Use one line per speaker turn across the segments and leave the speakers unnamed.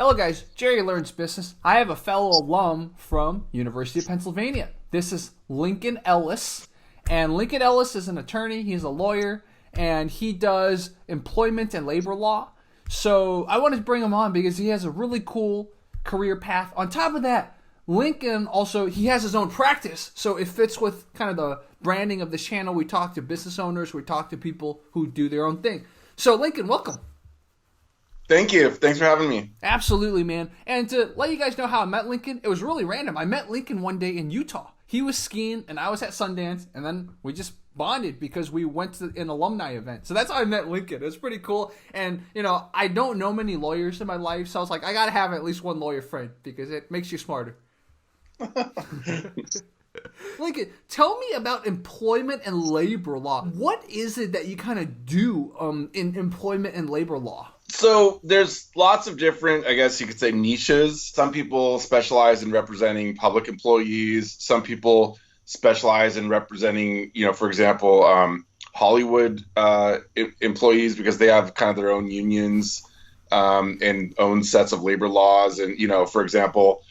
Hello guys, Jerry Learns Business. I have a fellow alum from University of Pennsylvania. This is Lincoln Ellis, and Lincoln Ellis is an attorney, he's a lawyer, and he does employment and labor law. So I wanted to bring him on because he has a really cool career path. On top of that, Lincoln also, he has his own practice, so it fits with kind of the branding of this channel. We talk to business owners, we talk to people who do their own thing. So Lincoln, welcome.
Thank you. Thanks for having me.
Absolutely, man. And to let you guys know how I met Lincoln, it was really random. I met Lincoln one day in Utah. He was skiing, and I was at Sundance, and then we just bonded because we went to an alumni event. So that's how I met Lincoln. It was pretty cool. And, you know, I don't know many lawyers in my life, so I was like, I got to have at least one lawyer friend because it makes you smarter. Lincoln, tell me about employment and labor law. What is it that you kind of do in employment and labor law?
So there's lots of different, I guess you could say, niches. Some people specialize in representing public employees. Some people specialize in representing, for example, Hollywood employees because they have kind of their own unions and own sets of labor laws. And, for example,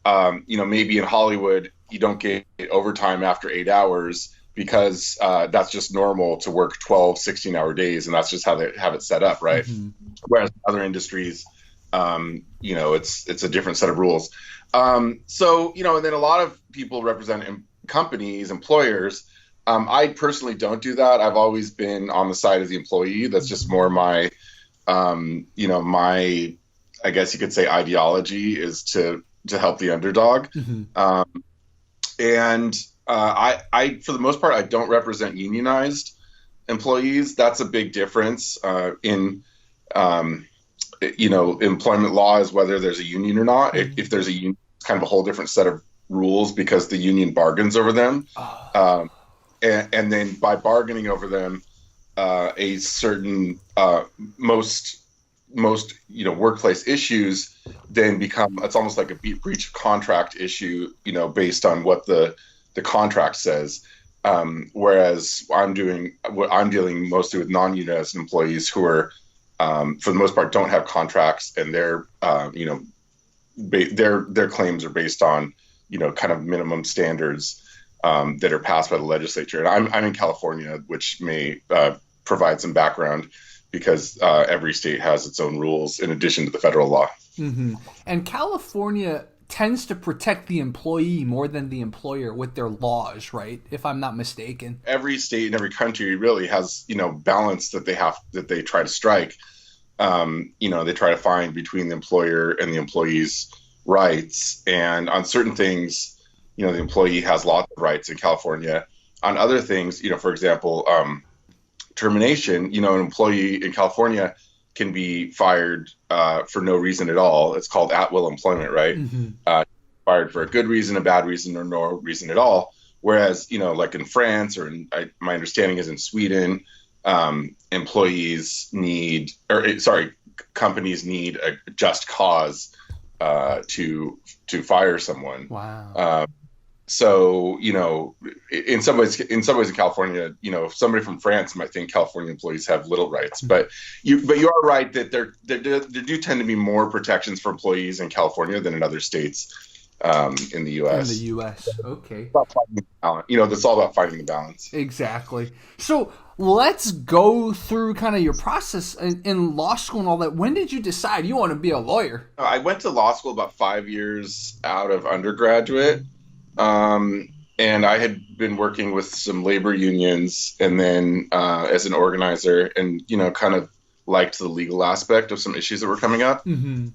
maybe in Hollywood, you don't get overtime after 8 hours because that's just normal to work 12, 16-hour days, and that's just how they have it set up, right? Mm-hmm. Whereas in other industries, it's a different set of rules. And then a lot of people represent companies, employers. I personally don't do that. I've always been on the side of the employee. That's just more my, my, I guess you could say, ideology is to help the underdog. Mm-hmm. I, for the most part, I don't represent unionized employees. That's a big difference in employment law is whether there's a union or not. Mm-hmm. If there's a union, it's kind of a whole different set of rules because the union bargains over them. And then by bargaining over them, a certain most workplace issues then become, it's almost like a breach of contract issue, based on what the contract says. Whereas I'm dealing mostly with non-unionized employees who are, for the most part, don't have contracts, and their claims are based on, kind of minimum standards that are passed by the legislature. And I'm in California, which may provide some background because every state has its own rules in addition to the federal law.
Mm-hmm. And California tends to protect the employee more than the employer with their laws, right? If I'm not mistaken.
Every state and every country really has, balance that they try to strike. They try to find between the employer and the employee's rights. And on certain things, the employee has lots of rights in California. On other things, for example, termination, an employee in California can be fired for no reason at all. It's called at-will employment, right? Mm-hmm. Fired for a good reason, a bad reason, or no reason at all. Whereas, like in France or my understanding is in Sweden, companies need a just cause to fire someone.
Wow.
So, in some ways in California, somebody from France might think California employees have little rights, but you are right that there do tend to be more protections for employees in California than in other states in the U.S.
In the U.S., okay.
That's all about finding the balance.
Exactly. So let's go through kind of your process in law school and all that. When did you decide you want to be a lawyer?
I went to law school about 5 years out of undergraduate. And I had been working with some labor unions and then as an organizer and, kind of liked the legal aspect of some issues that were coming up. Mm-hmm.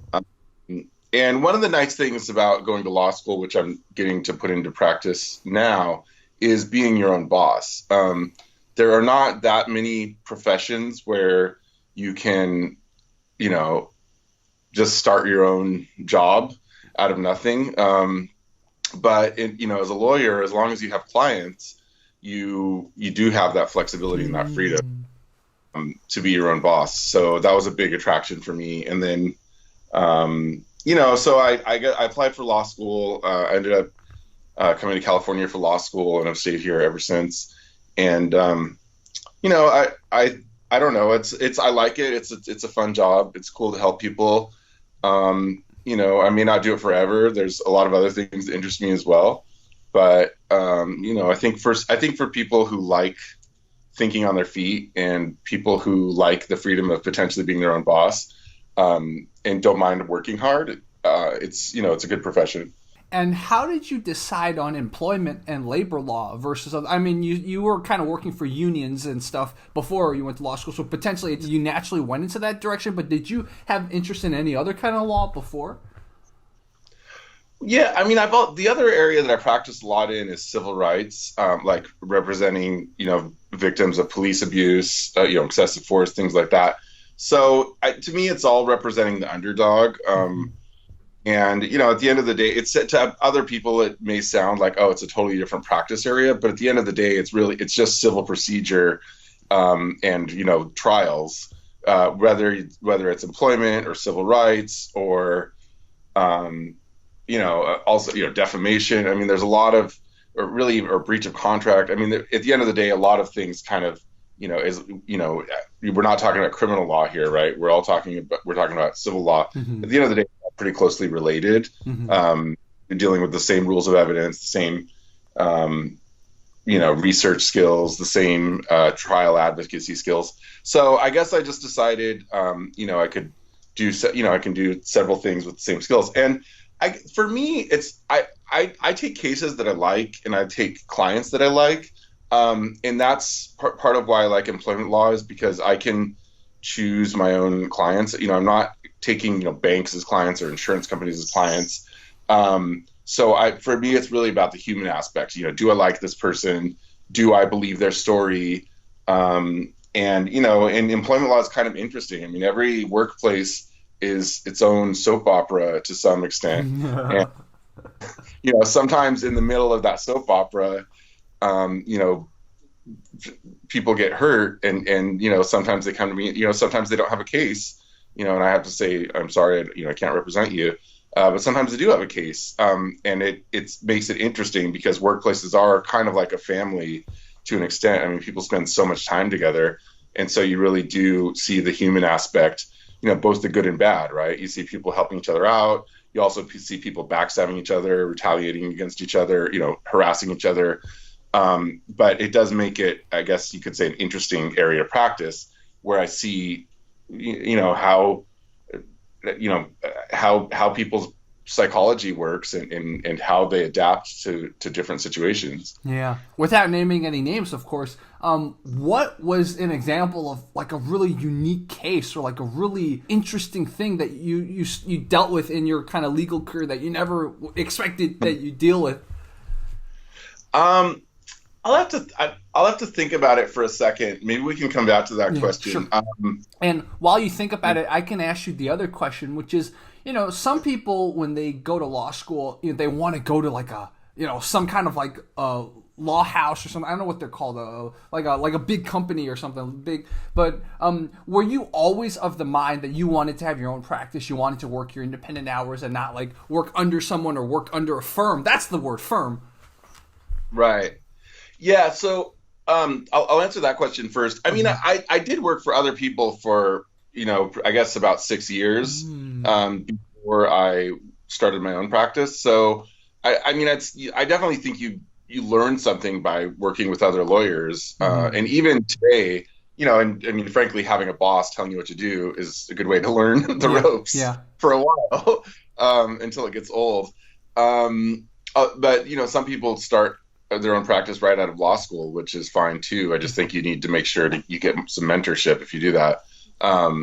And one of the nice things about going to law school, which I'm getting to put into practice now, is being your own boss. There are not that many professions where you can, just start your own job out of nothing. But as a lawyer, as long as you have clients, you do have that flexibility and that freedom to be your own boss. So that was a big attraction for me. And then, so I applied for law school. I ended up coming to California for law school, and I've stayed here ever since. And I don't know. It's I like it. It's a fun job. It's cool to help people. I may not do it forever. There's a lot of other things that interest me as well. But I think for people who like thinking on their feet and people who like the freedom of potentially being their own boss, and don't mind working hard, it's a good profession.
And how did you decide on employment and labor law versus other? I mean, you were kind of working for unions and stuff before you went to law school, so potentially you naturally went into that direction. But did you have interest in any other kind of law before?
Yeah, I mean, the other area that I practice a lot in is civil rights, like representing, victims of police abuse, excessive force, things like that. So to me, it's all representing the underdog. And, at the end of the day, to other people, it may sound like, oh, it's a totally different practice area. But at the end of the day, it's just civil procedure, and, trials, whether it's employment or civil rights or, also, defamation. I mean, there's a lot of, or breach of contract. I mean, at the end of the day, a lot of things kind of, we're not talking about criminal law here, right? We're talking about civil law.
Mm-hmm.
At the end of the day, pretty closely related, dealing with the same rules of evidence, the same, research skills, the same trial advocacy skills. So I guess I just decided, I could do, I can do several things with the same skills. And for me, I take cases that I like, and I take clients that I like, and that's part of why I like employment law, is because I can choose my own clients. I'm not taking banks as clients or insurance companies as clients. So for me, it's really about the human aspect. Do I like this person? Do I believe their story? And employment law is kind of interesting. I mean, every workplace is its own soap opera to some extent. And, sometimes in the middle of that soap opera, people get hurt, and sometimes they come to me, sometimes they don't have a case, and I have to say, I'm sorry, I can't represent you. But sometimes they do have a case. And it makes it interesting because workplaces are kind of like a family to an extent. I mean, people spend so much time together. And so you really do see the human aspect, both the good and bad, right? You see people helping each other out. You also see people backstabbing each other, retaliating against each other, harassing each other. But it does make it, I guess you could say, an interesting area of practice where I see, how people's psychology works and how they adapt to different situations.
Yeah. Without naming any names, of course, what was an example of like a really unique case or like a really interesting thing that you dealt with in your kind of legal career that you never expected that you deal with?
I'll have to think about it for a second. Maybe we can come back to that question.
Sure. And while you think about it, I can ask you the other question, which is, some people when they go to law school, they want to go to like a, some kind of like a law house or something. I don't know what they're called, like a big company or something big. But were you always of the mind that you wanted to have your own practice? You wanted to work your independent hours and not like work under someone or work under a firm? That's the word, firm.
Right. Yeah, so I'll answer that question first. I mean, I did work for other people for, I guess about 6 years before I started my own practice. So, I mean, I definitely think you learn something by working with other lawyers. And even today, and I mean, frankly, having a boss telling you what to do is a good way to learn the ropes for a while until it gets old. But, some people start their own practice right out of law school, which is fine too. I just think you need to make sure that you get some mentorship if you do that. But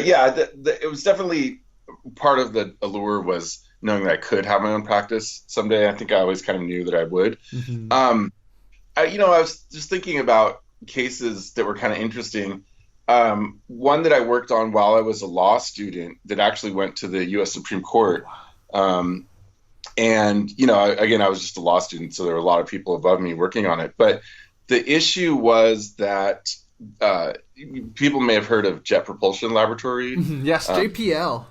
yeah, it was definitely part of the allure was knowing that I could have my own practice someday. I think I always kind of knew that I would. I was just thinking about cases that were kind of interesting. One that I worked on while I was a law student that actually went to the U.S. Supreme Court. And, again, I was just a law student, so there were a lot of people above me working on it. But the issue was that people may have heard of Jet Propulsion Laboratory.
Yes, JPL.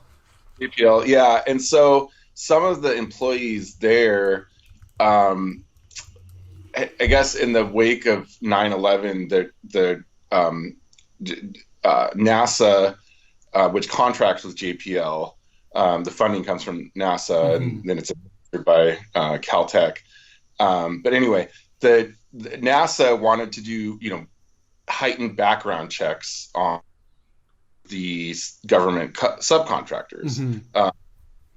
JPL, yeah. And so some of the employees there, I guess in the wake of 9/11, the NASA which contracts with JPL. The funding comes from NASA, and then it's administered by Caltech. But anyway, the NASA wanted to do, heightened background checks on the government subcontractors.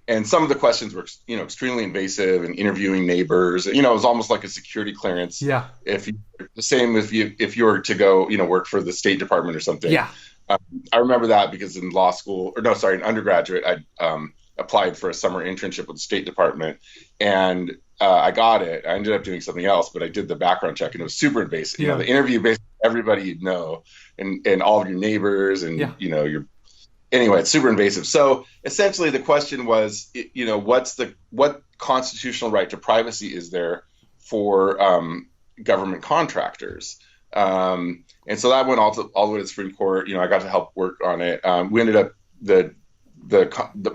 And some of the questions were, extremely invasive and interviewing neighbors. It was almost like a security clearance.
Yeah.
The same if you were to go, work for the State Department or something.
Yeah.
I remember that because in in undergraduate, I applied for a summer internship with the State Department, and I got it. I ended up doing something else, but I did the background check, and it was super invasive.
Yeah.
The interview, basically everybody you'd know, and all of your neighbors, and anyway, it's super invasive. So essentially, the question was, what constitutional right to privacy is there for government contractors? And so that went all the way to the Supreme Court. I got to help work on it. We ended up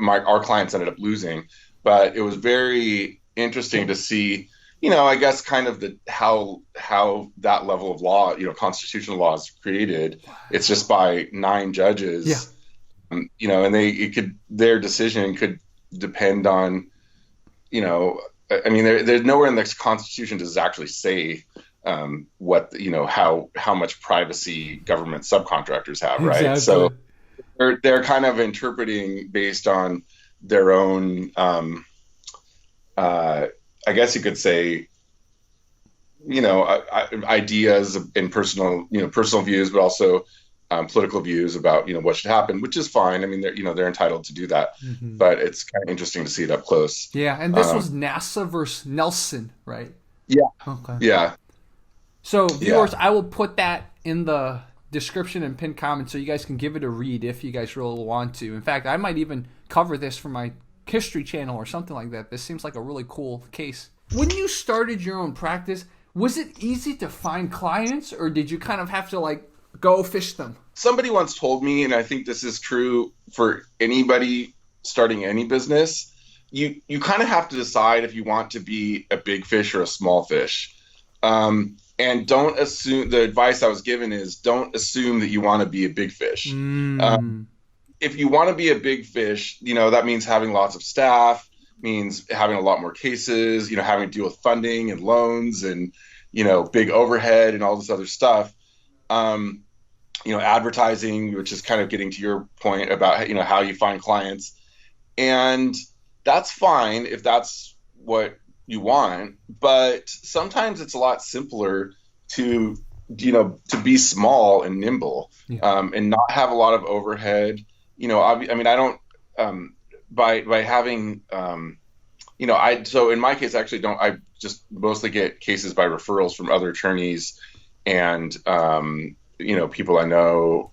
our clients ended up losing, but it was very interesting to see, I guess kind of how that level of law, constitutional law is created. It's just by 9 judges.
Yeah.
And their decision could depend on, there's nowhere in the Constitution does it actually say what how much privacy government subcontractors have, right?
Exactly.
So they're kind of interpreting based on their own, I guess you could say, ideas and personal views, but also political views about what should happen, which is fine. They're entitled to do that, but it's kind of interesting to see it up close.
Yeah, and this was NASA versus Nelson, right?
Yeah.
Okay.
Yeah.
So viewers, I will put that in the description and pinned comment so you guys can give it a read if you guys really want to. In fact, I might even cover this for my history channel or something like that. This seems like a really cool case. When you started your own practice, was it easy to find clients, or did you kind of have to go fish them?
Somebody once told me, and I think this is true for anybody starting any business, you kind of have to decide if you want to be a big fish or a small fish. And don't assume, the advice I was given is don't assume that you want to be a big fish. If you want to be a big fish, that means having lots of staff, means having a lot more cases, having to deal with funding and loans and, big overhead and all this other stuff. Advertising, which is kind of getting to your point about, how you find clients. And that's fine if that's what you want, but sometimes it's a lot simpler to be small and nimble, and not have a lot of overhead. I don't, by having, so in my case, I actually don't, I just mostly get cases by referrals from other attorneys and, people I know,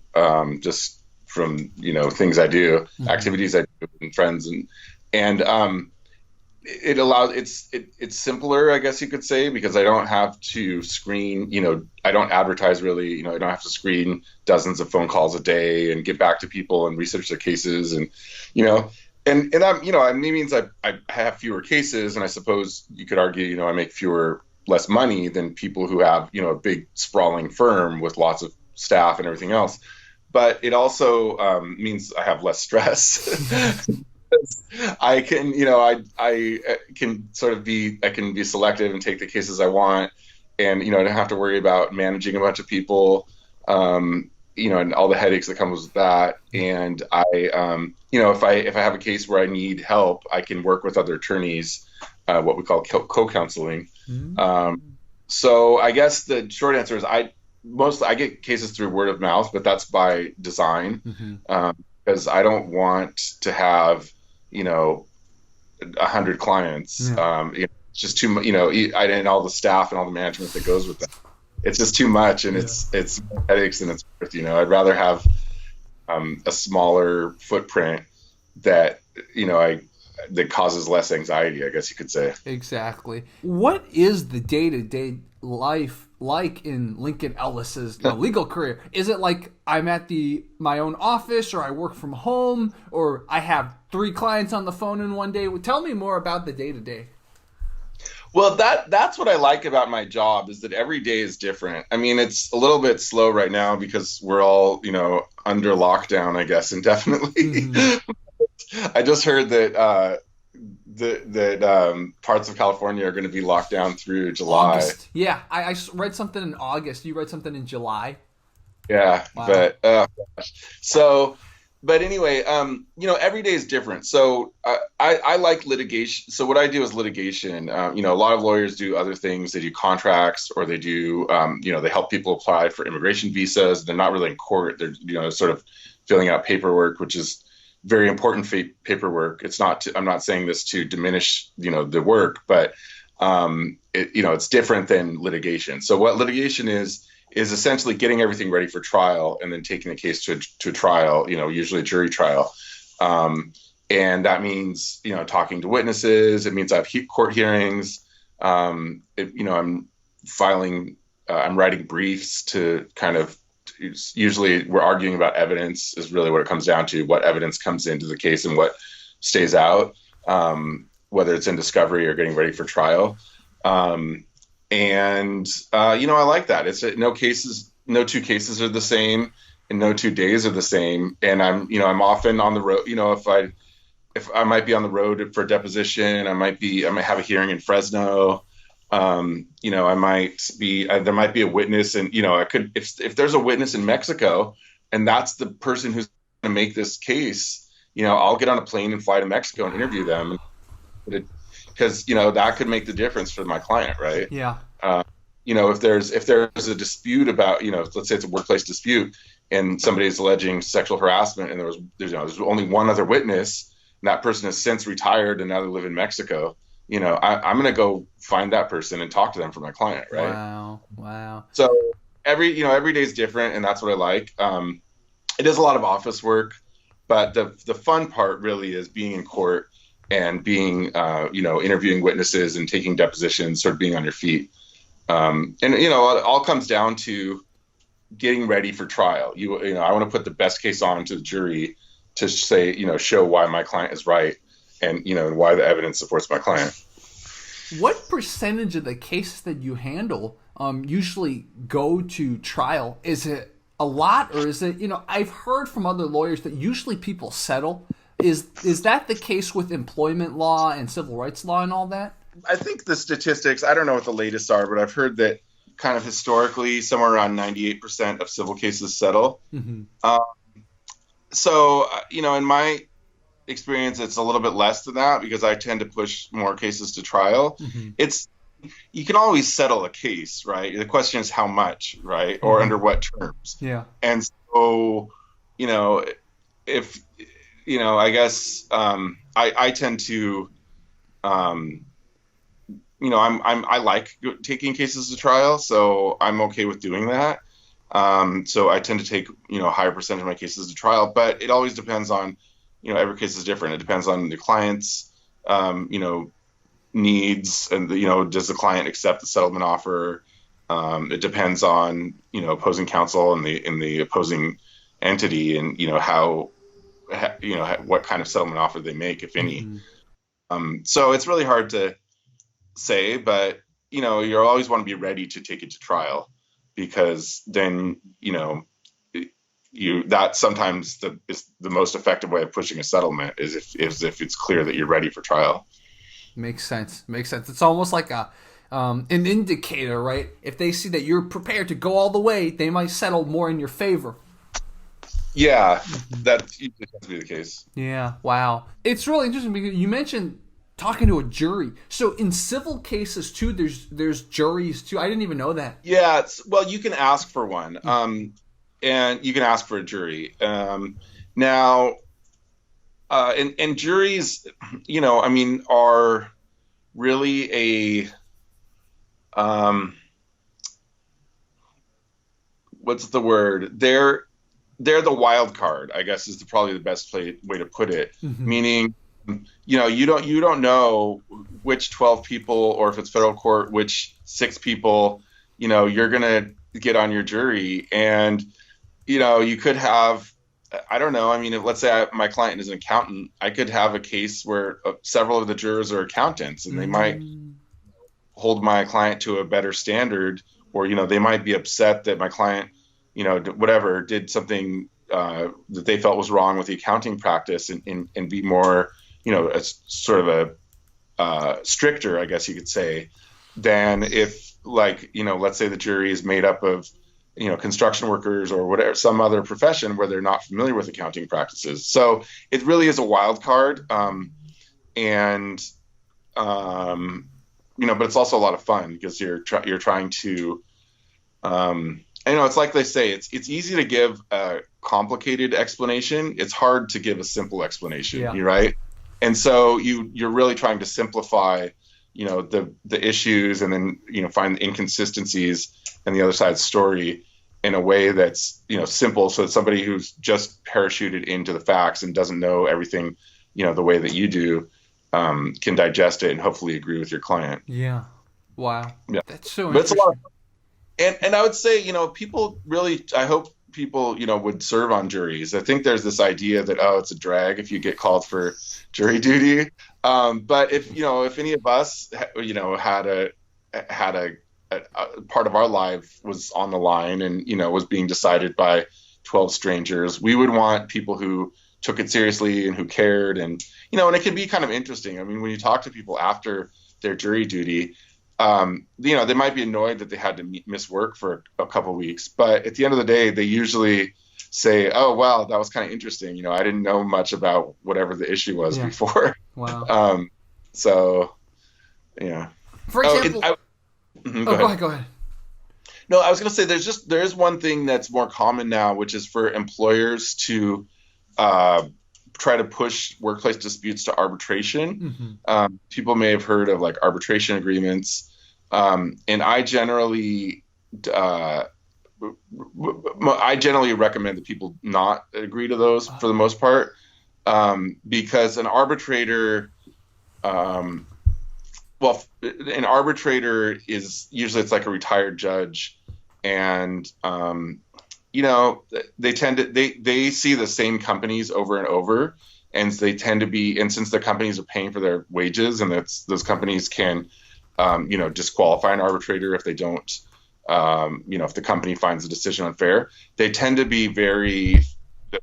just from, things I do, activities I do, and friends, and it allows, it's simpler, I guess you could say, because I don't have to screen, I don't advertise really, I don't have to screen dozens of phone calls a day and get back to people and research their cases. And, and I'm, it means I have fewer cases, and I suppose you could argue, I make less money than people who have, a big sprawling firm with lots of staff and everything else. But it also means I have less stress. I can, I can sort of I can be selective and take the cases I want, and, I don't have to worry about managing a bunch of people, and all the headaches that comes with that. And I, if I have a case where I need help, I can work with other attorneys, what we call co-counseling. So I guess the short answer is I get cases through word of mouth, but that's by design, because I don't want to have 100 clients. It's just too much, and all the staff and all the management that goes with that. It's just too much, and it's headaches than it's worth. I'd rather have a smaller footprint that that causes less anxiety, I guess you could say.
Exactly. What is the day-to-day life like in Lincoln Ellis's legal career? Is it like I'm at my own office, or I work from home, or I have 3 clients on the phone in one day? Tell me more about the day-to-day.
Well, that's what I like about my job is that every day is different. I mean, it's a little bit slow right now because we're all, under lockdown, I guess, indefinitely.
Hmm.
I just heard that parts of California are going to be locked down through July.
August. Yeah, I read something in August. You read something in July.
Yeah,
Wow.
so, but anyway, every day is different. So I like litigation. So what I do is litigation. A lot of lawyers do other things. They do contracts, or they do, they help people apply for immigration visas. They're not really in court. They're, sort of filling out paperwork, which is very important paperwork. It's not. I'm not saying this to diminish, the work, but it's different than litigation. So what litigation is essentially getting everything ready for trial and then taking the case to trial, usually a jury trial. And that means, talking to witnesses. It means I have court hearings. I'm I'm writing briefs to kind of, usually we're arguing about evidence is really what it comes down to, what evidence comes into the case and what stays out, whether it's in discovery or getting ready for trial. I like that. It's no two cases are the same, and no 2 days are the same. And I'm often on the road. If I might be on the road for a deposition, I might have a hearing in Fresno. I might be, there might be a witness, and I could, if there's a witness in Mexico, and that's the person who's going to make this case, I'll get on a plane and fly to Mexico and interview them, because that could make the difference for my client, right?
Yeah.
If there's a dispute about, let's say it's a workplace dispute and somebody's alleging sexual harassment, and there's only one other witness, and that person has since retired and now they live in Mexico, I'm going to go find that person and talk to them for my client, right?
Wow.
So every day is different, and that's what I like. It is a lot of office work, but the fun part really is being in court and being, interviewing witnesses and taking depositions, sort of being on your feet. It all comes down to getting ready for trial. I want to put the best case on to the jury to say, show why my client is right, and, why the evidence supports my client.
What percentage of the cases that you handle usually go to trial? Is it a lot, or is it, I've heard from other lawyers that usually people settle. Is that the case with employment law and civil rights law and all that?
I think the statistics, I don't know what the latest are, but I've heard that kind of historically somewhere around 98% of civil cases settle.
Mm-hmm.
In my experience, it's a little bit less than that because I tend to push more cases to trial. Mm-hmm. You can always settle a case, right? The question is how much, right? Or under what terms.
Yeah.
And so, if, I guess I tend to, I like taking cases to trial, so I'm okay with doing that. So I tend to take, a higher percentage of my cases to trial, but it always depends on, every case is different. It depends on the client's, needs, and does the client accept the settlement offer? It depends on, opposing counsel and the opposing entity, and, what kind of settlement offer they make, if any. Mm-hmm. So it's really hard to say, but you always want to be ready to take it to trial, because then that sometimes is the most effective way of pushing a settlement is if it's clear that you're ready for trial.
Makes sense. It's almost like an indicator, right? If they see that you're prepared to go all the way, they might settle more in your favor.
Yeah, that usually tends to be the case.
Yeah, wow. It's really interesting because you mentioned talking to a jury. So in civil cases too, there's juries too. I didn't even know that.
Yeah, well, you can ask for one, and you can ask for a jury. Now, and juries, are really what's the word? They're the wild card, I guess, is probably the best way to put it. Mm-hmm. Meaning, you don't know which 12 people, or if it's federal court, which 6 people, you're gonna get on your jury, and you could have, I don't know. If let's say my client is an accountant, I could have a case where several of the jurors are accountants, and they might hold my client to a better standard, or, they might be upset that my client, whatever, did something that they felt was wrong with the accounting practice, and be more, a sort of a stricter, I guess you could say, than if, like, let's say the jury is made up of, construction workers or whatever, some other profession where they're not familiar with accounting practices. So it really is a wild card. But it's also a lot of fun because you're trying to, it's like they say, it's easy to give a complicated explanation. It's hard to give a simple explanation, right? And so you're really trying to simplify, the issues, and then, find the inconsistencies in the other side's story in a way that's, simple, so that somebody who's just parachuted into the facts and doesn't know everything, the way that you do, can digest it and hopefully agree with your client.
Yeah. Wow.
Yeah.
That's so
but
interesting.
It's a lot of fun. And I would say, people really, I hope people, would serve on juries. I think there's this idea that, it's a drag if you get called for jury duty. But if any of us, had a part of our life was on the line and, was being decided by 12 strangers, we would want people who took it seriously and who cared. And, and it can be kind of interesting. I mean, when you talk to people after their jury duty, they might be annoyed that they had to miss work for a couple of weeks, but at the end of the day, they usually say, "Oh, wow, that was kind of interesting. I didn't know much about whatever the issue was before."
Wow.
So, yeah.
For example, go ahead.
No, I was going to say there is one thing that's more common now, which is for employers to try to push workplace disputes to arbitration.
Mm-hmm.
People may have heard of like arbitration agreements, and I generally recommend that people not agree to those for the most part, because an arbitrator, an arbitrator is usually, it's like a retired judge, and they tend to they see the same companies over and over, and they tend to be, and since the companies are paying for their wages, and those companies can disqualify an arbitrator if they don't, if the company finds the decision unfair, the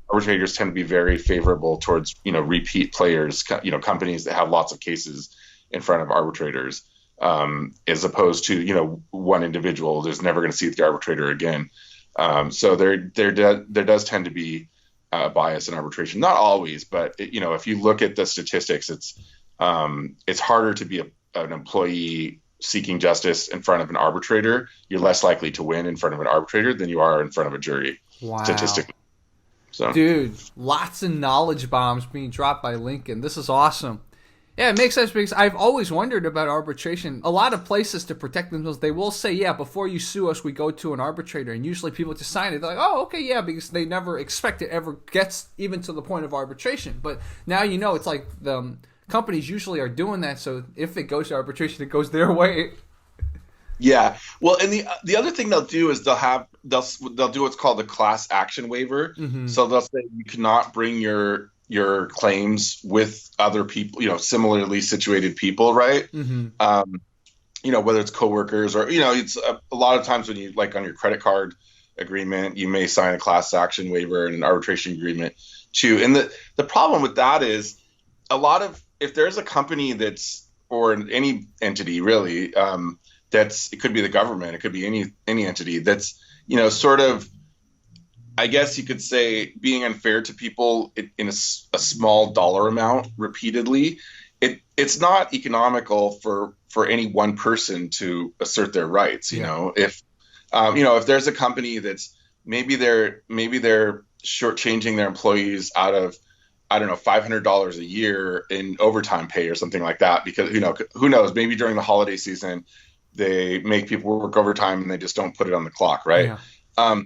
arbitrators tend to be very favorable towards repeat players, companies that have lots of cases in front of arbitrators, as opposed to one individual who's never going to see the arbitrator again. So there does tend to be bias in arbitration. Not always, but if you look at the statistics, it's harder to be an employee seeking justice in front of an arbitrator. You're less likely to win in front of an arbitrator than you are in front of a jury.
Wow.
Statistically. So,
dude, lots of knowledge bombs being dropped by Lincoln. This is awesome. Yeah, it makes sense because I've always wondered about arbitration. A lot of places, to protect themselves, they will say, yeah, before you sue us, we go to an arbitrator. And usually people just sign it. They're like, oh, okay, yeah, because they never expect it ever gets even to the point of arbitration. But now it's like the companies usually are doing that. So if it goes to arbitration, it goes their way.
Yeah. Well, and the other thing they'll do is they'll do what's called a class action waiver. Mm-hmm. So they'll say you cannot bring your claims with other people, similarly situated people, right? Mm-hmm. Whether it's coworkers or, it's a lot of times when you, like on your credit card agreement, you may sign a class action waiver and an arbitration agreement too. And the problem with that is if there's a company or any entity really, it could be the government, it could be any entity that's, sort of, I guess you could say, being unfair to people in a small dollar amount repeatedly, it's not economical for any one person to assert their rights. If there's a company that's maybe they're shortchanging their employees out of, I don't know, $500 a year in overtime pay or something like that, because who knows, maybe during the holiday season they make people work overtime and they just don't put it on the clock, right? Yeah.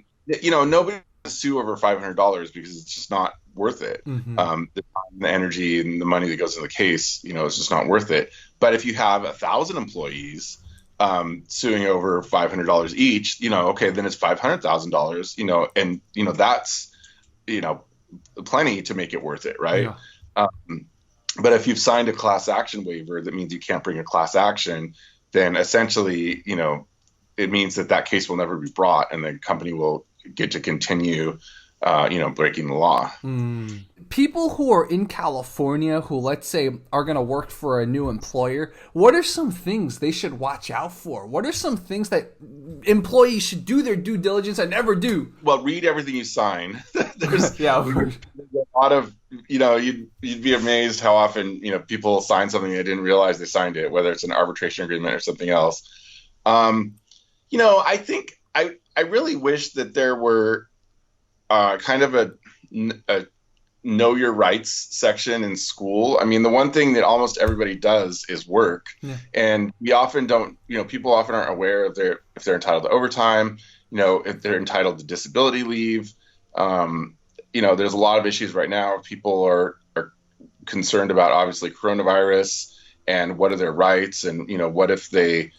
Nobody sue over $500 because it's just not worth it. Mm-hmm. The time, the energy, and the money that goes into the case, it's just not worth it. But if you have 1,000 employees suing over $500 each, okay, then it's $500,000, and that's plenty to make it worth it, right? Yeah. But if you've signed a class action waiver, that means you can't bring a class action. then essentially, it means that case will never be brought, and the company will get to continue, breaking the law.
People who are in California who, let's say, are going to work for a new employer, what are some things they should watch out for? What are some things that employees should do their due diligence and never do?
Well, read everything you sign. There's
yeah,
there's a lot of, you'd be amazed how often, people sign something they didn't realize they signed it, whether it's an arbitration agreement or something else. I think I really wish that there were kind of a know your rights section in school. I mean, the one thing that almost everybody does is work. Yeah. And we often don't, people often aren't aware of if they're entitled to overtime, if they're entitled to disability leave. There's a lot of issues right now. People are concerned about, obviously, coronavirus and what are their rights, and, what if they,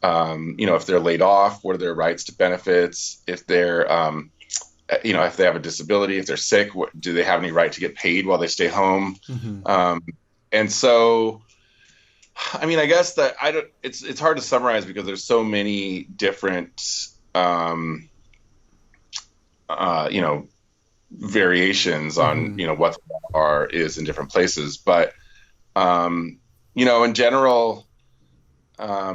if they're laid off, what are their rights to benefits? If they're, if they have a disability, if they're sick, do they have any right to get paid while they stay home? And so, I mean, I guess that it's hard to summarize because there's so many different, variations on, what the law is in different places. But, in general, I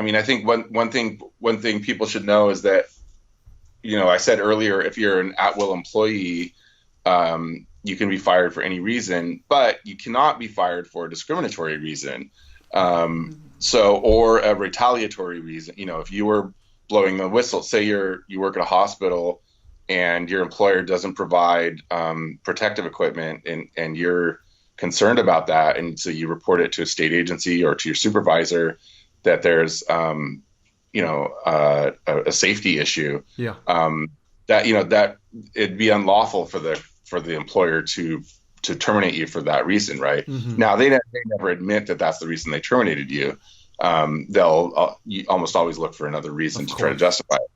mean, I think one thing people should know is that, I said earlier, if you're an at-will employee, you can be fired for any reason, but you cannot be fired for a discriminatory reason. Or a retaliatory reason. If you were blowing the whistle, say you work at a hospital and your employer doesn't provide protective equipment, and you're concerned about that, and so you report it to a state agency or to your supervisor that there's a safety issue. Yeah. That it'd be unlawful for the employer to terminate you for that reason, right? Now they never admit that that's the reason they terminated you. They'll almost always look for another reason to try to justify it.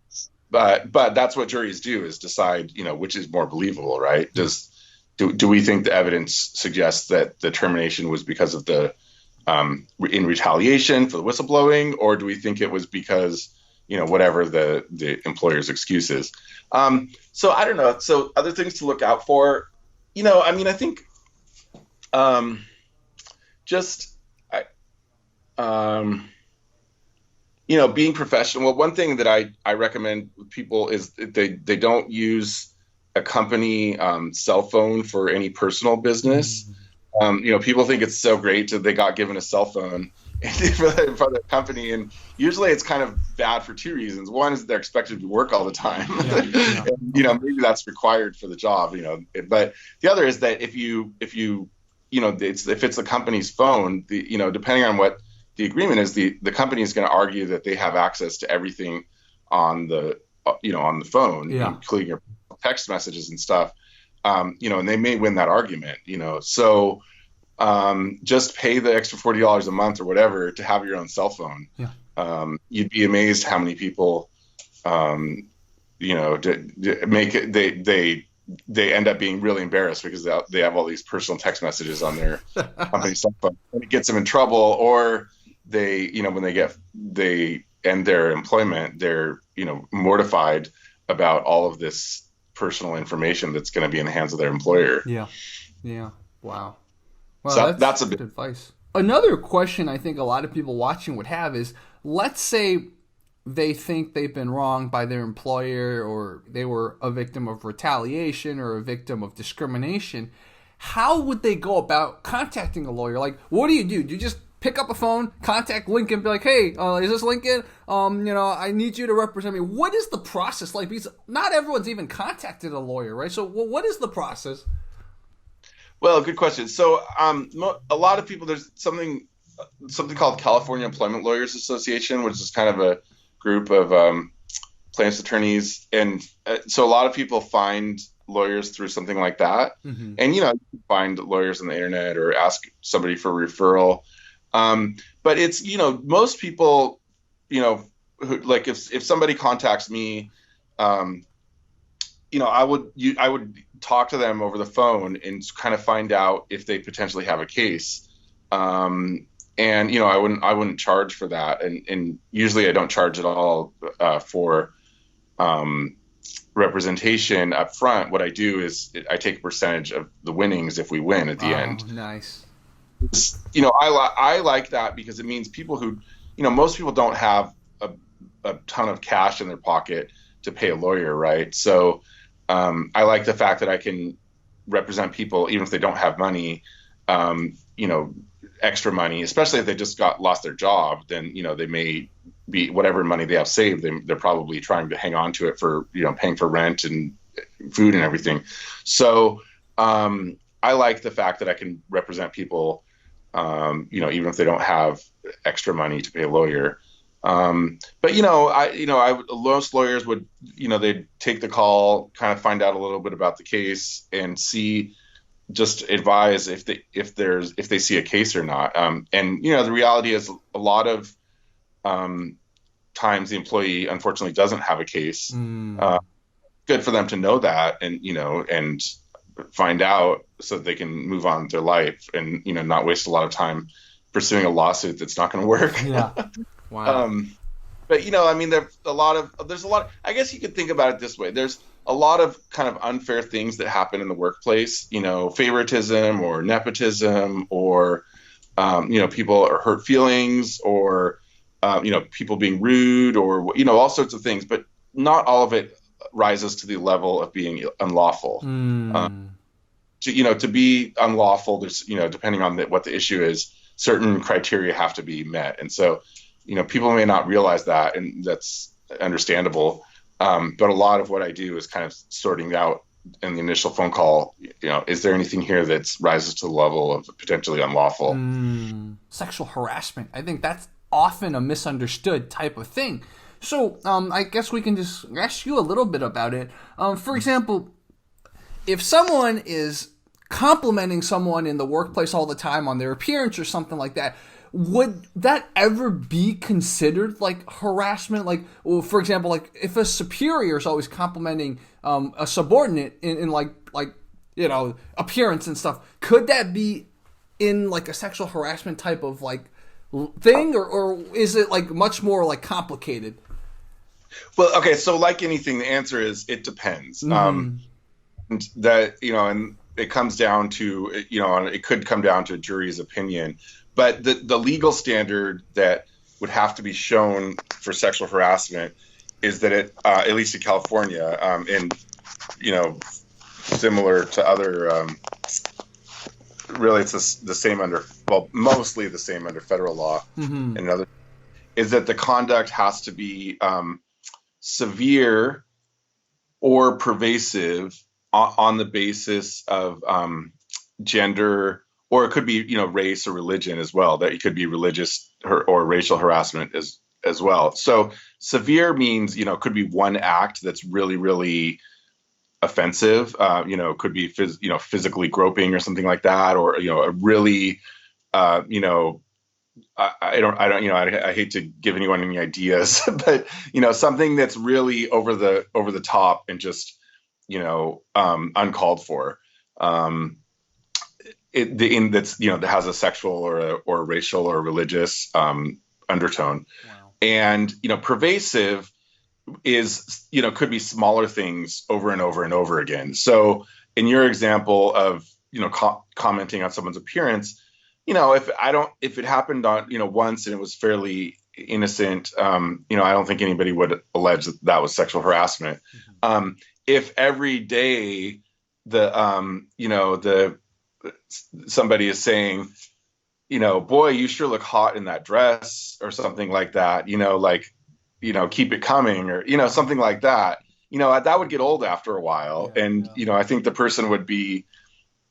But that's what juries do, is decide, which is more believable, right? Do we think the evidence suggests that the termination was because of in retaliation for the whistleblowing, or do we think it was because, whatever the employer's excuse is? So I don't know. So other things to look out for, I mean, I think, being professional. Well, one thing that I recommend people is they don't use a company cell phone for any personal business. People think it's so great that they got given a cell phone for the company, and usually it's kind of bad for two reasons. One is they're expected to work all the time. Yeah. And, maybe that's required for the job. But the other is that if it's the company's phone, depending on what the agreement is, the company is going to argue that they have access to everything on the phone, including your text messages and stuff. And they may win that argument, so just pay the extra $40 a month or whatever to have your own cell phone. Yeah. You'd be amazed how many people, make it, they end up being really embarrassed because they have all these personal text messages on their company cell phone, and it gets them in trouble, or they, when they end their employment, they're, mortified about all of this personal information that's going to be in the hands of their employer. Yeah.
Yeah. Wow.
So that's a bit
advice. Another question I think a lot of people watching would have is, let's say they think they've been wronged by their employer, or they were a victim of retaliation or a victim of discrimination. How would they go about contacting a lawyer? Like, what do? Do you just pick up a phone, contact Lincoln, be like, hey, is this Lincoln? I need you to represent me. What is the process like? Because not everyone's even contacted a lawyer, right? So what is the process?
Well, good question. So a lot of people, there's something called California Employment Lawyers Association, which is kind of a group of plaintiffs' attorneys. And so a lot of people find lawyers through something like that. Mm-hmm. And, you can find lawyers on the internet or ask somebody for a referral. But it's, most people, like if somebody contacts me, I would talk to them over the phone and kind of find out if they potentially have a case. And I wouldn't charge for that, and usually I don't charge at all for representation up front. What I do is I take a percentage of the winnings if we win at the
Oh,
end.
nice.
I like that because it means people who, most people don't have a ton of cash in their pocket to pay a lawyer, right? So I like the fact that I can represent people even if they don't have money, extra money, especially if they just lost their job. Then they may be whatever money they have saved. They're probably trying to hang on to it for paying for rent and food and everything. So I like the fact that I can represent people, even if they don't have extra money to pay a lawyer. But most lawyers would, they'd take the call, kind of find out a little bit about the case and just advise if they see a case or not. And the reality is a lot of times the employee unfortunately doesn't have a case. Good for them to know that and find out so that they can move on with their life and not waste a lot of time pursuing a lawsuit that's not going to work.
Yeah. Wow.
But there's a lot. I guess you could think about it this way. There's a lot of kind of unfair things that happen in the workplace. Favoritism or nepotism, or people are hurt feelings, or people being rude, or all sorts of things. But not all of it rises to the level of being unlawful. To be unlawful, there's depending on what the issue is, certain criteria have to be met, and so. People may not realize that, and that's understandable. But a lot of what I do is kind of sorting out in the initial phone call, is there anything here that rises to the level of potentially unlawful?
Sexual harassment. I think that's often a misunderstood type of thing. So I guess we can just ask you a little bit about it. For example, if someone is complimenting someone in the workplace all the time on their appearance or something like that, would that ever be considered like harassment? Like, well, for example, like if a superior is always complimenting a subordinate in appearance and stuff, could that be in like a sexual harassment type of like thing, or is it like much more like complicated?
Well, okay, so like anything, the answer is it depends. And it comes down to it could come down to a jury's opinion. But the legal standard that would have to be shown for sexual harassment is that it, at least in California, and similar to other, really it's the same mostly the same under federal law and other, is that the conduct has to be severe or pervasive on the basis of gender. Or it could be, race or religion as well. That it could be religious or racial harassment as well. So severe means, could be one act that's really, really offensive. Could be physically groping or something like that, or a really, I hate to give anyone any ideas, but something that's really over the top and just uncalled for. That has a sexual or a racial or religious undertone. Wow. And pervasive is could be smaller things over and over and over again. So in your example of commenting on someone's appearance, if it happened on once and it was fairly innocent, I don't think anybody would allege that was sexual harassment. If every day somebody is saying, boy, you sure look hot in that dress, or something like that, keep it coming, or, something like that, that would get old after a while. Yeah, and, I think the person would be,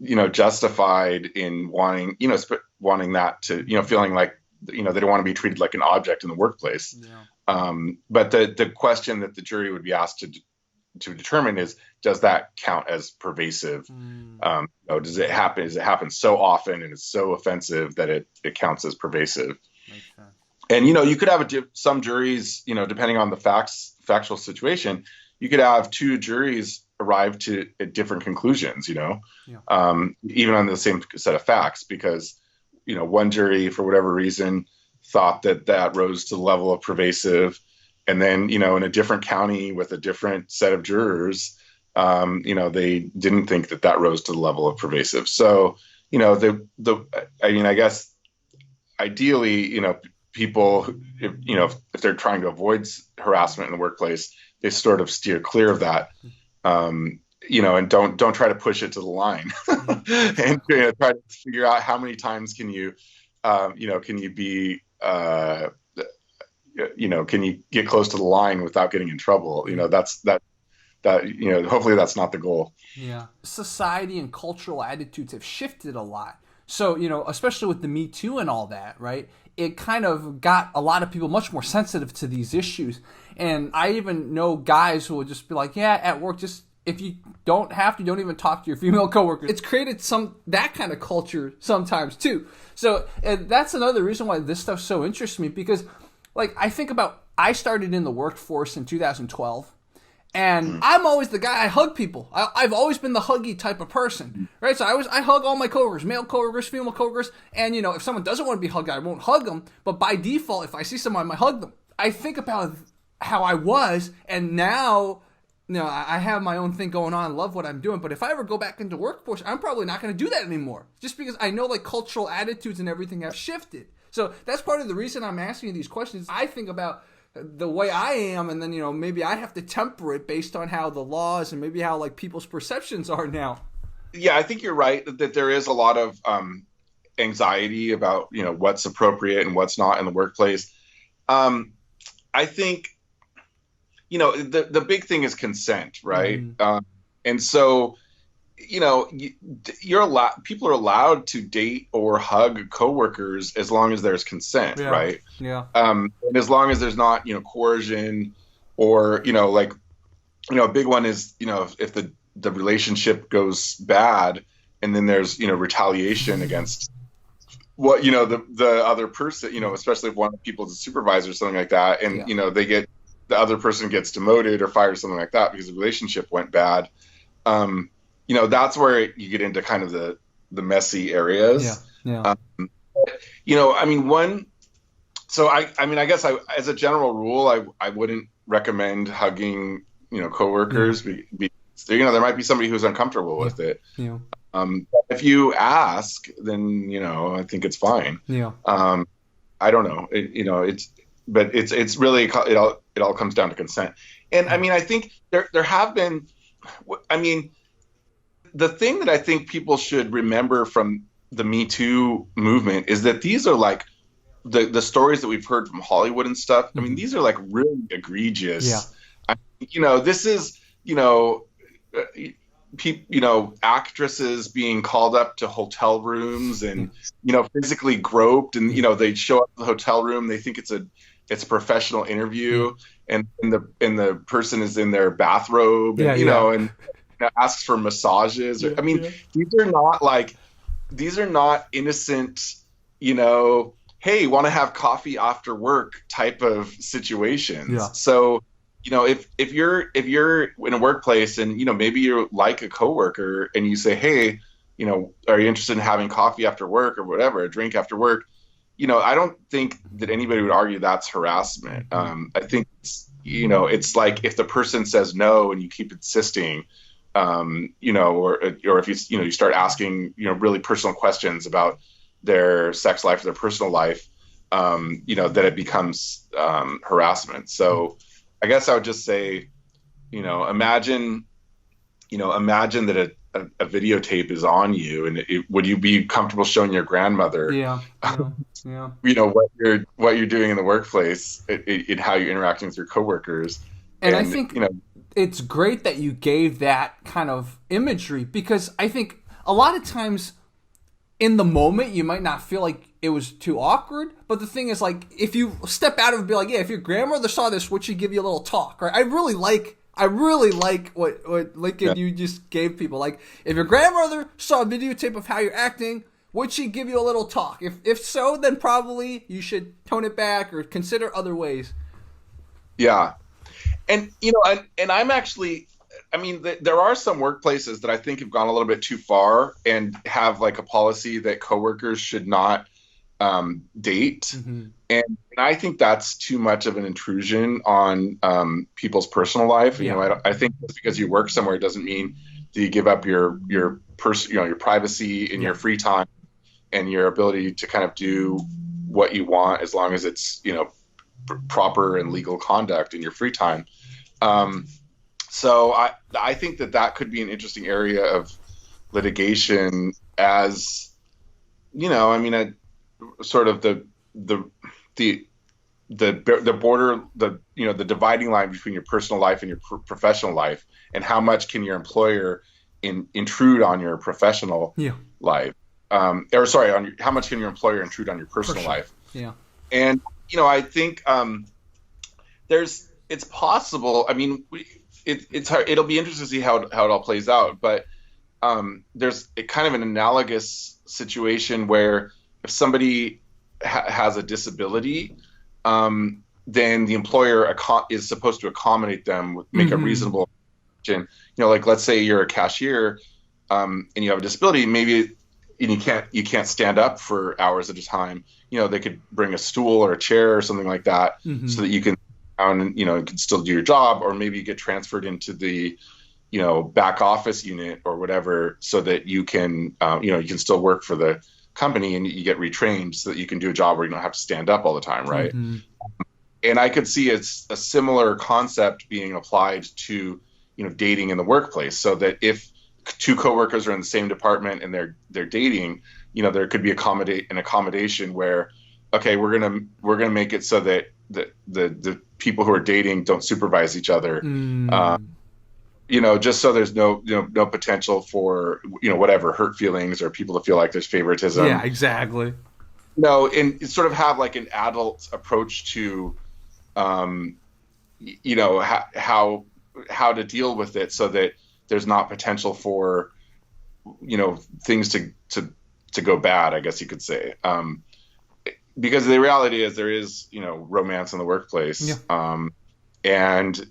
justified in wanting that to, feeling like, they don't want to be treated like an object in the workplace. Yeah. But the question that the jury would be asked to determine is, does that count as pervasive? Does it happen so often and it's so offensive that it counts as pervasive? Makes sense. And you could have some juries, depending on the factual situation, you could have two juries arrive at different conclusions, even on the same set of facts, because one jury for whatever reason thought that rose to the level of pervasive, and then in a different county with a different set of jurors, they didn't think that rose to the level of pervasive. So I guess ideally, people, if they're trying to avoid harassment in the workplace, they sort of steer clear of that, and don't try to push it to the line, and try to figure out how many times can you be, can you get close to the line without getting in trouble? Hopefully that's not the goal.
Yeah. Society and cultural attitudes have shifted a lot. So, especially with the Me Too and all that, right? It kind of got a lot of people much more sensitive to these issues. And I even know guys who will just be like, yeah, at work, just if you don't have to, don't even talk to your female coworkers. It's created that kind of culture sometimes too. So and that's another reason why this stuff so interests me, because I started in the workforce in 2012. And I'm always the guy, I hug people. I've always been the huggy type of person, right? So I hug all my coworkers, male coworkers, female coworkers. And, if someone doesn't want to be hugged, I won't hug them. But by default, if I see someone, I might hug them. I think about how I was, and now, I have my own thing going on. I love what I'm doing. But if I ever go back into workforce, I'm probably not going to do that anymore. Just because I know cultural attitudes and everything have shifted. So that's part of the reason I'm asking you these questions. I think about the way I am, and then, maybe I have to temper it based on how the laws and maybe how people's perceptions are now.
Yeah, I think you're right that there is a lot of anxiety about, what's appropriate and what's not in the workplace. I think, the big thing is consent, right? And so, people are allowed to date or hug coworkers as long as there's consent, right?
Yeah.
And as long as there's not, coercion, or, a big one is, if the relationship goes bad and then there's, retaliation against what, the other person, especially if one of the people is a supervisor or something like that. And, the other person gets demoted or fired or something like that because the relationship went bad. That's where you get into kind of the messy areas.
Yeah.
I guess as a general rule, I wouldn't recommend hugging, coworkers. There might be somebody who's uncomfortable with it.
Yeah.
If you ask, then, I think it's fine.
Yeah.
I don't know. It's really, it all comes down to consent. And I think there have been, the thing that I think people should remember from the Me Too movement is that these are the stories that we've heard from Hollywood and stuff. These are really egregious. Yeah. This is, actresses being called up to hotel rooms and, physically groped, and, they show up to the hotel room. They think it's a professional interview, and the person is in their bathrobe, and, and asks for massages. These are not innocent, hey, want to have coffee after work type of situations.
Yeah.
So, if you're in a workplace and, maybe you're like a coworker and you say, hey, are you interested in having coffee after work or whatever, a drink after work? I don't think that anybody would argue that's harassment. I think it's if the person says no and you keep insisting, or if you start asking, really personal questions about their sex life, their personal life, that it becomes harassment. So I guess I would just say, imagine that a videotape is on you, and would you be comfortable showing your grandmother?
Yeah.
What you're doing in the workplace, how you're interacting with your coworkers.
And I think it's great that you gave that kind of imagery, because I think a lot of times in the moment you might not feel like it was too awkward, but the thing is, if you step out of it and be like, yeah, if your grandmother saw this, would she give you a little talk? Right? I really like what Lincoln you just gave people. If your grandmother saw a videotape of how you're acting, would she give you a little talk? If so, then probably you should tone it back or consider other ways.
Yeah. And, and I'm actually, there are some workplaces that I think have gone a little bit too far and have a policy that coworkers should not date.
Mm-hmm.
And I think that's too much of an intrusion on people's personal life. You
Yeah.
know, I think just because you work somewhere doesn't mean that you give up your your privacy and
Yeah.
your free time and your ability to kind of do what you want as long as it's, you know, proper and legal conduct in your free time. So I think that could be an interesting area of litigation, as you know, I mean, sort of the border, you know, the dividing line between your personal life and your professional life, and how much can your employer intrude on your professional
Yeah.
life, or sorry, how much can your employer intrude on your personal life?
Yeah.
And you know, I think it's possible. I mean, it's hard. It'll be interesting to see how it all plays out. But there's kind of an analogous situation where if somebody has a disability, then the employer is supposed to accommodate them, make a reasonable. You know, like let's say you're a cashier, and you have a disability, maybe. And you can't stand up for hours at a time. You know, they could bring a stool or a chair or something like that, so that you can, you know, you can still do your job, or maybe you get transferred into the, you know, back office unit or whatever, so that you can, you know, you can still work for the company and you get retrained so that you can do a job where you don't have to stand up all the time, right? And I could see it's a similar concept being applied to, you know, dating in the workplace, so that if two coworkers are in the same department and they're dating, you know, there could be an accommodation where, okay, we're gonna make it so that the people who are dating don't supervise each other, you know, just so there's no potential for, you know, whatever hurt feelings or people to feel like there's favoritism.
Yeah, exactly.
No, and sort of have like an adult approach to, you know, how to deal with it, so that there's not potential for, you know, things to go bad, I guess you could say. Because the reality is there is, you know, romance in the workplace.
Yeah.
And,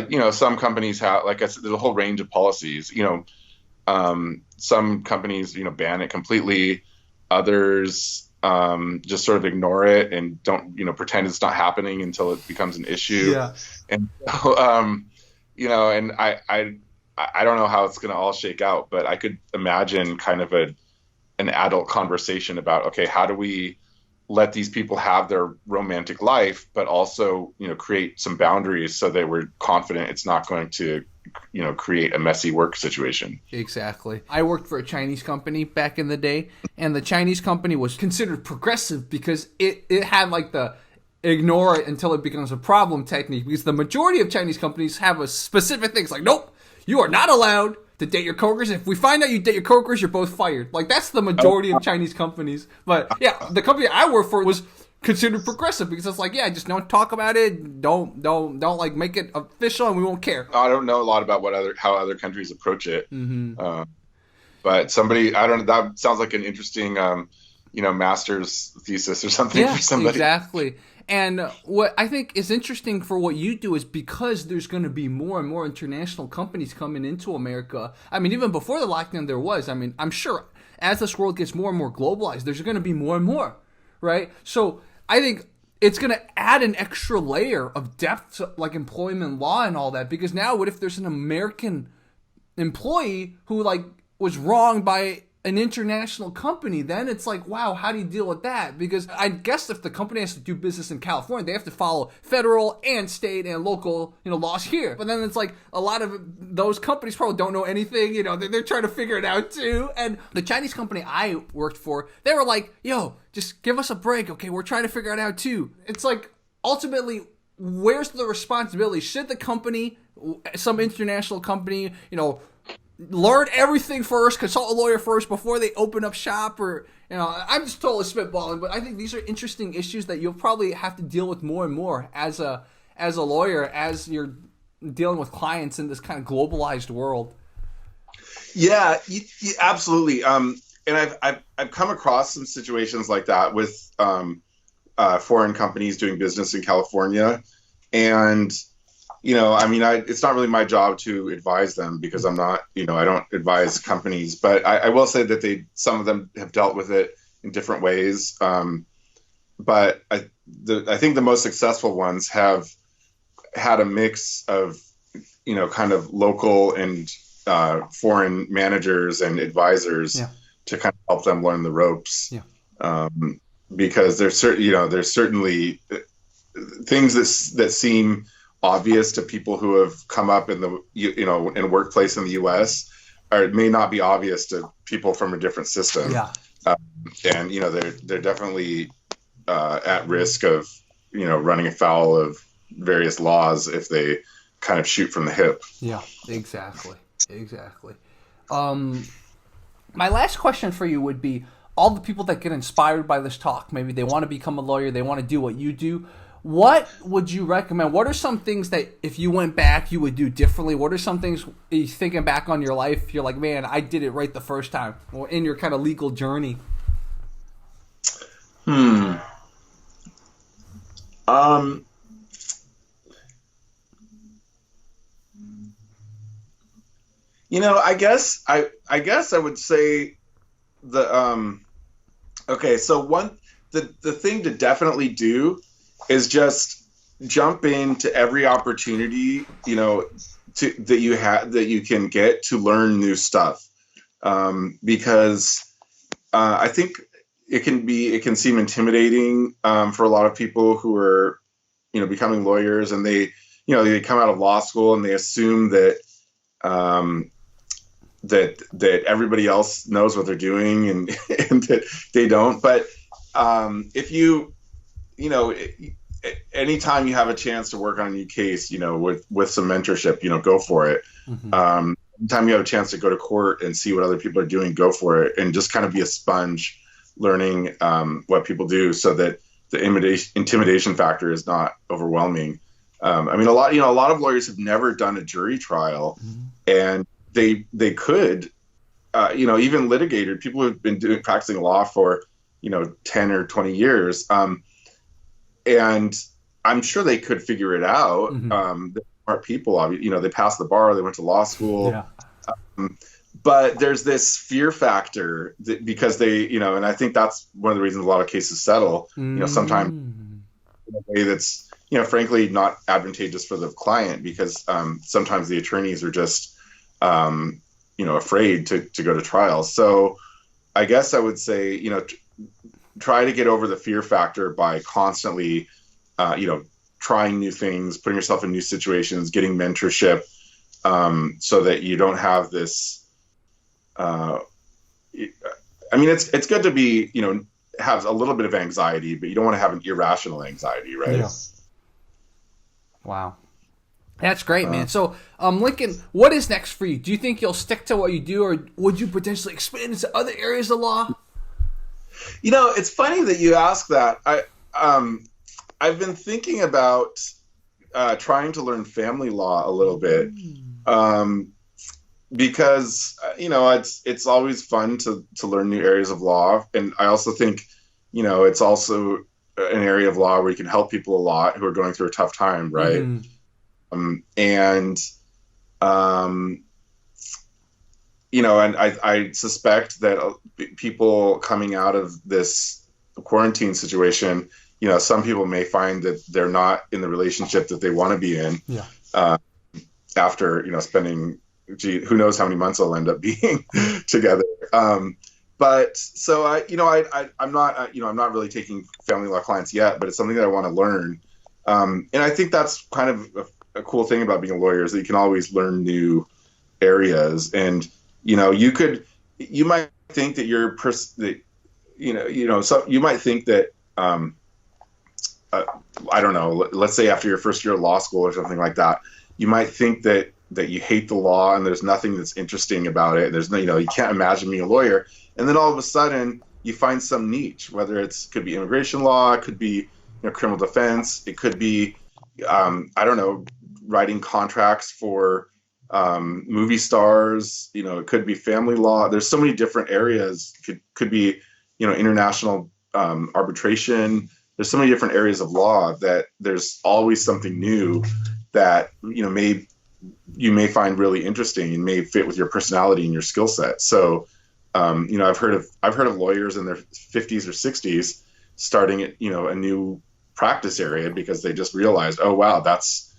you know, some companies have, like I said, there's a whole range of policies. You know, some companies, you know, ban it completely. Others just sort of ignore it and don't, you know, pretend it's not happening until it becomes an issue.
Yeah.
And, you know, and I don't know how it's going to all shake out, but I could imagine kind of an adult conversation about, okay, how do we let these people have their romantic life, but also, you know, create some boundaries so that we're confident it's not going to, you know, create a messy work situation.
Exactly. I worked for a Chinese company back in the day, and the Chinese company was considered progressive because it had like the ignore it until it becomes a problem technique, because the majority of Chinese companies have a specific things like, nope, you are not allowed to date your coworkers. If we find out you date your coworkers, you're both fired. Like, that's the majority of Chinese companies. But yeah, the company I worked for was considered progressive because it's like, yeah, just don't talk about it. Don't like make it official, and we won't care.
I don't know a lot about how other countries approach it. But somebody, I don't know, that sounds like an interesting, you know, master's thesis or something for somebody.
Exactly. And what I think is interesting for what you do is because there's going to be more and more international companies coming into America. I mean, even before the lockdown there was. I mean, I'm sure as this world gets more and more globalized, there's going to be more and more, right? So I think it's going to add an extra layer of depth to, like, employment law and all that. Because now what if there's an American employee who, like, was wronged by an international company? Then it's like, wow, how do you deal with that? Because I guess if the company has to do business in California, they have to follow federal and state and local, you know, laws here. But then it's like a lot of those companies probably don't know anything, you know, they're trying to figure it out too. And the Chinese company I worked for, they were like, yo, just give us a break, okay? We're trying to figure it out too. It's like, ultimately, where's the responsibility? Should the company, some international company, you know, learn everything first, consult a lawyer first before they open up shop? Or, you know, I'm just totally spitballing, but I think these are interesting issues that you'll probably have to deal with more and more as a lawyer, as you're dealing with clients in this kind of globalized world.
Yeah, absolutely. And I've come across some situations like that with foreign companies doing business in California, and you know, I mean, it's not really my job to advise them because I'm not, you know, I don't advise companies, but I will say that some of them have dealt with it in different ways. But I think the most successful ones have had a mix of, kind of local and foreign managers and advisors to kind of help them learn the ropes. Because there's certainly things that seem obvious to people who have come up in the in a workplace in the U.S. or it may not be obvious to people from a different system. And they're definitely at risk of running afoul of various laws if they kind of shoot from the hip.
Yeah, exactly. My last question for you would be, all the people that get inspired by this talk, maybe they want to become a lawyer, they want to do what you do. What would you recommend? What are some things that if you went back, you would do differently? What are some things, thinking back on your life, you're like, man, I did it right the first time, or in your kind of legal journey?
I guess I would say so the thing to definitely do is just jump into every opportunity, that you can get to learn new stuff. Because I think it can seem intimidating for a lot of people who are, becoming lawyers, and they come out of law school and they assume that that everybody else knows what they're doing and that they don't. But if anytime you have a chance to work on a new case, with some mentorship, go for it. Anytime you have a chance to go to court and see what other people are doing, go for it, and just kind of be a sponge, learning what people do, so that the intimidation factor is not overwhelming. A lot of lawyers have never done a jury trial, and they could, even litigated people who've been practicing law for 10 or 20 years, and I'm sure they could figure it out. They're smart people, they passed the bar, they went to law school. But there's this fear factor because they, and I think that's one of the reasons a lot of cases settle, sometimes in a way that's, frankly, not advantageous for the client, because sometimes the attorneys are just, afraid to go to trial. So I guess I would say, try to get over the fear factor by constantly, trying new things, putting yourself in new situations, getting mentorship, so that you don't have this. It's good to be, have a little bit of anxiety, but you don't want to have an irrational anxiety, right?
Yeah. Wow. That's great, man. So, Lincoln, what is next for you? Do you think you'll stick to what you do, or would you potentially expand into other areas of law?
It's funny that you ask that. I've been thinking about trying to learn family law a little bit, because it's always fun to learn new areas of law, and I also think it's also an area of law where you can help people a lot who are going through a tough time, right? And I suspect that people coming out of this quarantine situation, some people may find that they're not in the relationship that they want to be in. After spending, who knows how many months they'll end up being together. But so I'm not really taking family law clients yet, but it's something that I want to learn. And I think that's kind of a cool thing about being a lawyer, is that you can always learn new areas. And you might think that so you might think that I don't know, let's say after your first year of law school or something like that, you might think that you hate the law and there's nothing that's interesting about it. There's no, you can't imagine being a lawyer. And then all of a sudden you find some niche, whether could be immigration law, it could be criminal defense, it could be writing contracts for movie stars, it could be family law. There's so many different areas. Could be international arbitration. There's so many different areas of law that there's always something new that you may find really interesting and may fit with your personality and your skill set. So I've heard of lawyers in their 50s or 60s starting at, a new practice area because they just realized, oh wow, that's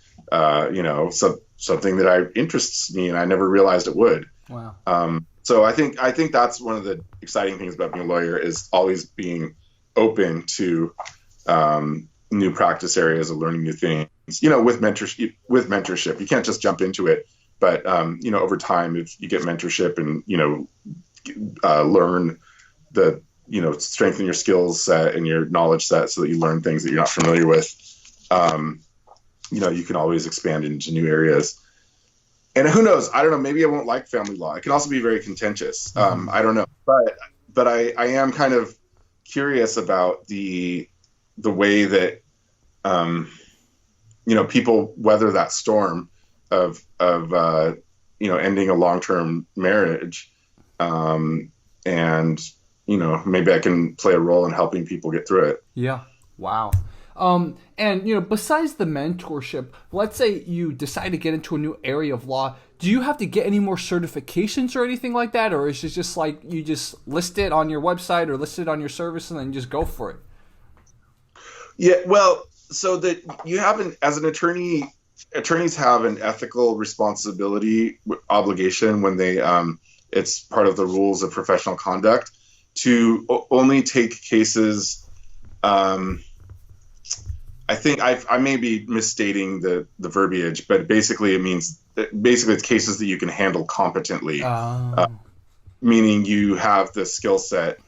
something that interests me and I never realized it would.
Wow.
So I think that's one of the exciting things about being a lawyer is always being open to new practice areas and learning new things. With mentorship, you can't just jump into it, but over time, if you get mentorship and learn the strengthen your skills set and your knowledge set so that you learn things that you're not familiar with, you can always expand into new areas. And who knows? I don't know. Maybe I won't like family law. It can also be very contentious. I don't know. But I am kind of curious about the way that people weather that storm of ending a long-term marriage, and maybe I can play a role in helping people get through it.
Yeah. Wow. And besides the mentorship, let's say you decide to get into a new area of law. Do you have to get any more certifications or anything like that? Or is it just like you just list it on your website or list it on your service and then just go for it?
Yeah, well, so that you have as an attorney, attorneys have an ethical responsibility obligation when they, it's part of the rules of professional conduct to only take cases, I think I may be misstating the verbiage, but basically it means it's cases that you can handle competently, meaning you have the skill set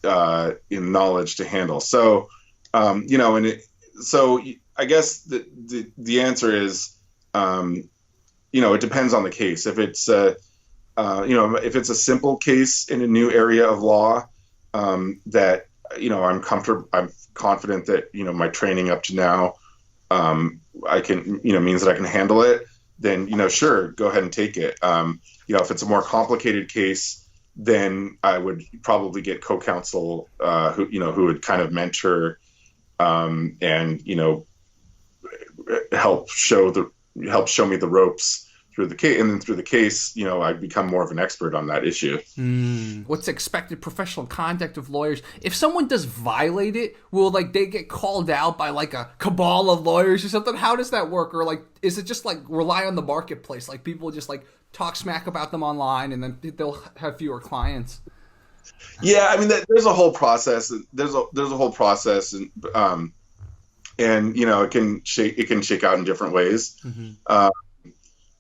in knowledge to handle. So, so I guess the answer is, it depends on the case. If it's if it's a simple case in a new area of law, that I'm confident that my training up to now I can means that I can handle it, then sure, go ahead and take it. If it's a more complicated case, then I would probably get co-counsel who would kind of mentor and help show me the ropes through the case, and then through the case, I'd become more of an expert on that issue.
What's expected professional conduct of lawyers? If someone does violate it, will they get called out by a cabal of lawyers or something? How does that work? Or is it just rely on the marketplace? People just talk smack about them online and then they'll have fewer clients?
Yeah, I mean, there's a whole process. There's a whole process, and it can shake out in different ways. Mm-hmm.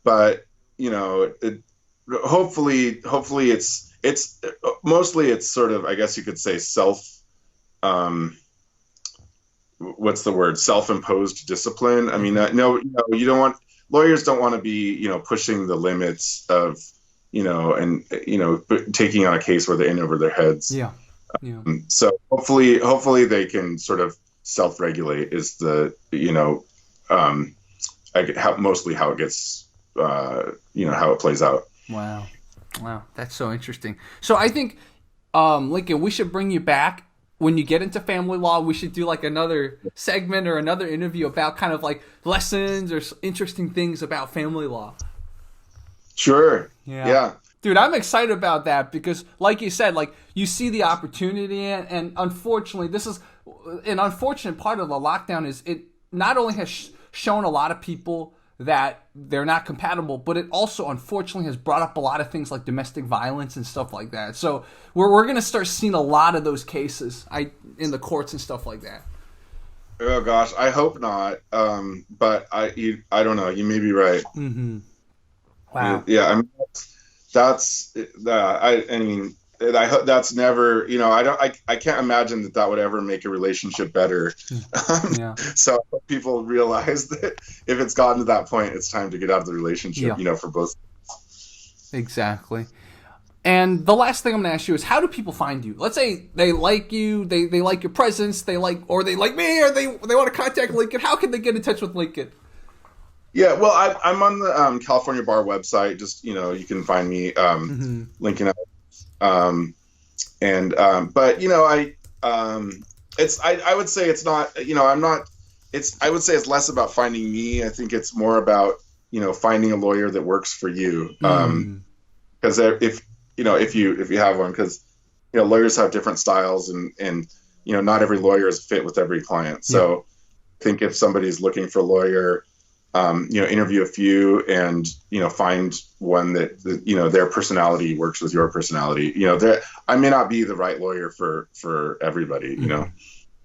But hopefully it's mostly it's sort of, I guess you could say, self-imposed discipline. I mean, you don't want, lawyers don't want to be pushing the limits of taking on a case where they're in over their heads.
Yeah.
So hopefully they can sort of self-regulate is the mostly how it gets. How it plays out.
Wow, that's so interesting. So I think, Lincoln, we should bring you back when you get into family law. We should do another segment or another interview about kind of lessons or interesting things about family law.
Sure. Yeah.
Dude, I'm excited about that because, like you said, you see the opportunity, and unfortunately, this is an unfortunate part of the lockdown. Is it not only has shown a lot of people that they're not compatible, but it also unfortunately has brought up a lot of things like domestic violence and stuff like that. So we're going to start seeing a lot of those cases in the courts and stuff like that.
Oh gosh, I hope not. But I don't know. You may be right.
Mm-hmm. Wow.
Yeah, I mean, that's I hope that's never. I can't imagine that would ever make a relationship better.
Yeah.
So I hope people realize that if it's gotten to that point, it's time to get out of the relationship. For both.
Exactly. And the last thing I'm going to ask you is, how do people find you? Let's say they like you, they like your presence, they like me, or they want to contact Lincoln. How can they get in touch with Lincoln?
Yeah, well, I'm on the California Bar website. Just you can find me, Lincoln Ellis. I would say it's not, I would say it's less about finding me. I think it's more about, finding a lawyer that works for you. Because if you have one, because lawyers have different styles, and not every lawyer is fit with every client. So I think if somebody's looking for a lawyer, interview a few and find one that their personality works with your personality. I may not be the right lawyer for everybody, and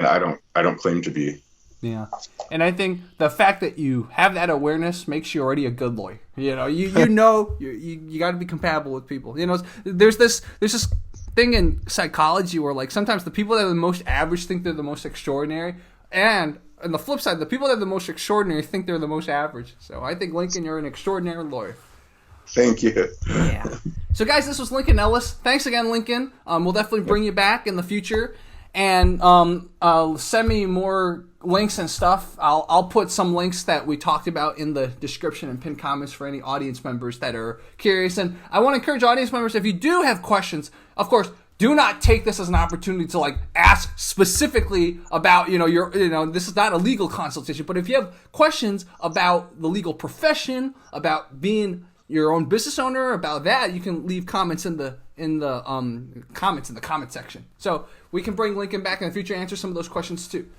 I don't claim to be.
Yeah, and I think the fact that you have that awareness makes you already a good lawyer. You got to be compatible with people. There's this thing in psychology where, like, sometimes the people that are the most average think they're the most extraordinary, and on the flip side, the people that are the most extraordinary think they're the most average. So I think, Lincoln, you're an extraordinary lawyer.
Thank you.
Yeah. So, guys, this was Lincoln Ellis. Thanks again, Lincoln. We'll definitely bring you back in the future, and send me more links and stuff. I'll put some links that we talked about in the description and pinned comments for any audience members that are curious. And I want to encourage audience members, if you do have questions, of course, do not take this as an opportunity to, like, ask specifically about, this is not a legal consultation, but if you have questions about the legal profession, about being your own business owner, about that, you can leave comments in the comment section. So we can bring Lincoln back in the future and answer some of those questions too.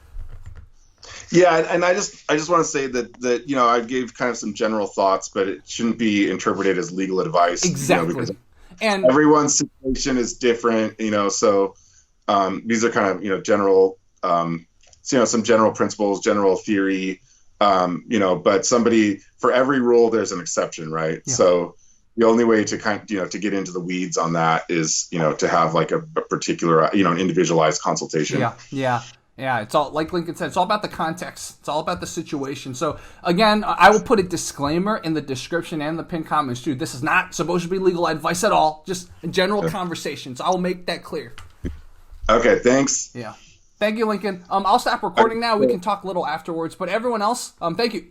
Yeah, and I just want to say that I gave kind of some general thoughts, but it shouldn't be interpreted as legal advice.
Exactly.
Because
and
everyone's situation is different, so these are kind of general, some general principles, general theory, but for every rule there's an exception, right? Yeah. So the only way to to get into the weeds on that is to have like a particular an individualized consultation.
Yeah, it's all, like Lincoln said, it's all about the context. It's all about the situation. So, again, I will put a disclaimer in the description and the pinned comments, too. This is not supposed to be legal advice at all, just a general conversation. So, I'll make that clear.
Okay, thanks.
Yeah. Thank you, Lincoln. I'll stop recording now. We can talk a little afterwards. But everyone else, thank you.